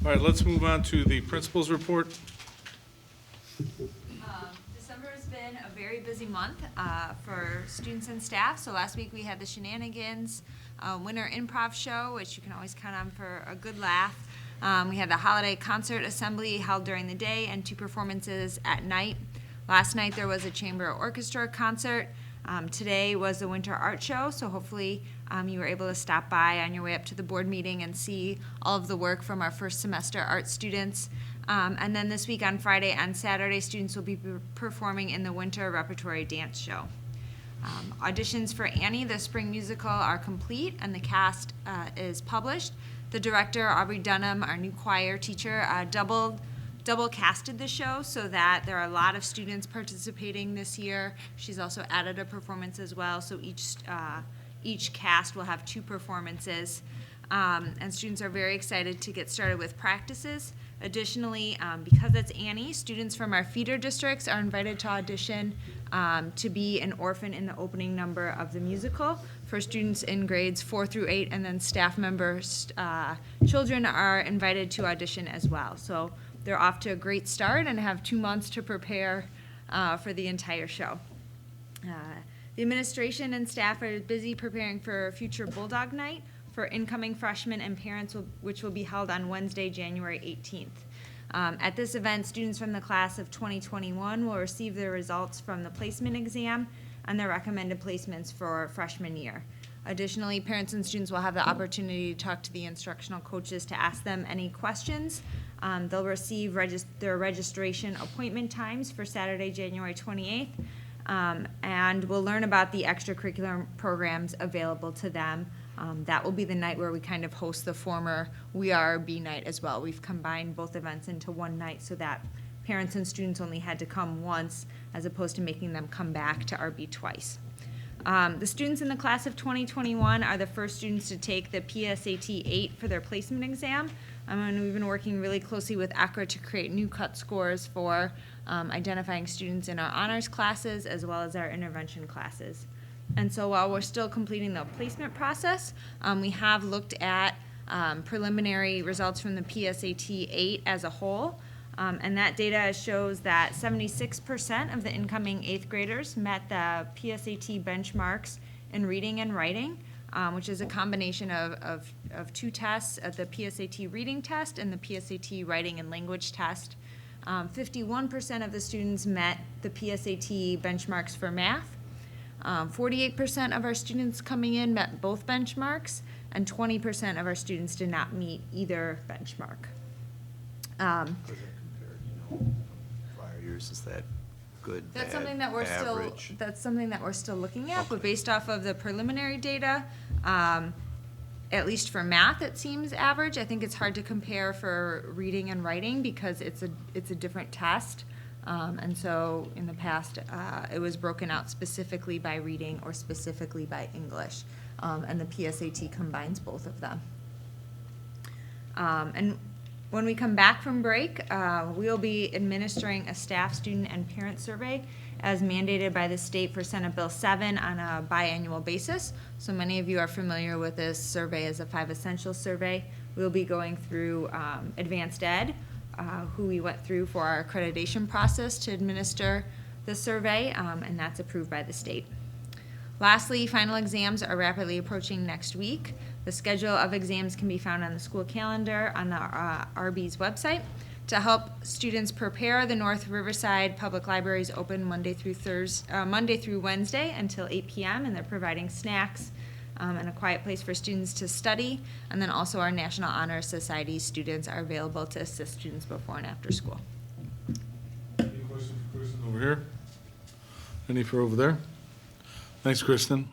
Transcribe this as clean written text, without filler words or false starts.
All right, let's move on to the principal's report. December has been a very busy month for students and staff. So last week we had the Shenanigans Winter Improv Show, which you can always count on for a good laugh. We had the holiday concert assembly held during the day and 2 performances at night. Last night there was a chamber orchestra concert. Today was the winter art show, so hopefully you were able to stop by on your way up to the board meeting and see all of the work from our first semester art students. And then this week on Friday and Saturday, students will be performing in the winter repertory dance show. Auditions for Annie, the spring musical, are complete and the cast is published. The director, Aubrey Dunham, our new choir teacher, double casted the show so that there are a lot of students participating this year. She's also added a performance as well, so each cast will have 2 performances. And students are very excited to get started with practices. Additionally, because it's Annie, students from our feeder districts are invited to audition to be an orphan in the opening number of the musical. For students in grades 4 through 8, and then staff members, children are invited to audition as well. So they're off to a great start and have 2 months to prepare for the entire show. The administration and staff are busy preparing for future Bulldog Night for incoming freshmen and parents, which will be held on Wednesday, January 18th. At this event, students from the class of 2021 will receive their results from the placement exam and their recommended placements for freshman year. Additionally, parents and students will have the opportunity to talk to the instructional coaches to ask them any questions. They'll receive their registration appointment times for Saturday, January 28th, and we'll learn about the extracurricular programs available to them. That will be the night where we kind of host the former We Are RB night as well. We've combined both events into one night so that parents and students only had to come once as opposed to making them come back to RB twice. The students in the class of 2021 are the first students to take the PSAT 8 for their placement exam. And we've been working really closely with ACRA to create new cut scores for identifying students in our honors classes as well as our intervention classes. And so while we're still completing the placement process, we have looked at preliminary results from the PSAT 8 as a whole. And that data shows that 76% of the incoming 8th graders met the PSAT benchmarks in reading and writing, which is a combination of 2 tests, the PSAT reading test and the PSAT writing and language test. 51% of the students met the PSAT benchmarks for math. 48% of our students coming in met both benchmarks, and 20% of our students did not meet either benchmark. How does that compare, prior years? Is that good, That's bad, something that we're average? still looking at, but Okay. based off of the preliminary data, at least for math, it seems average. I think it's hard to compare for reading and writing because it's a different test. And so in the past, it was broken out specifically by reading or specifically by English. And the PSAT combines both of them. And when we come back from break, we'll be administering a staff, student, and parent survey as mandated by the state for Senate Bill 7 on a biannual basis. So many of you are familiar with this survey as a 5 Essentials survey. We'll be going through advanced ed, who we went through for our accreditation process to administer the survey, and that's approved by the state. Lastly, final exams are rapidly approaching next week. The schedule of exams can be found on the school calendar on the RB's website. To help students prepare, the North Riverside Public Library is open Monday through Wednesday until 8 p.m., and they're providing snacks and a quiet place for students to study. And then also our National Honor Society students are available to assist students before and after school. Any questions for Kristen over here? Any for over there? Thanks, Kristen.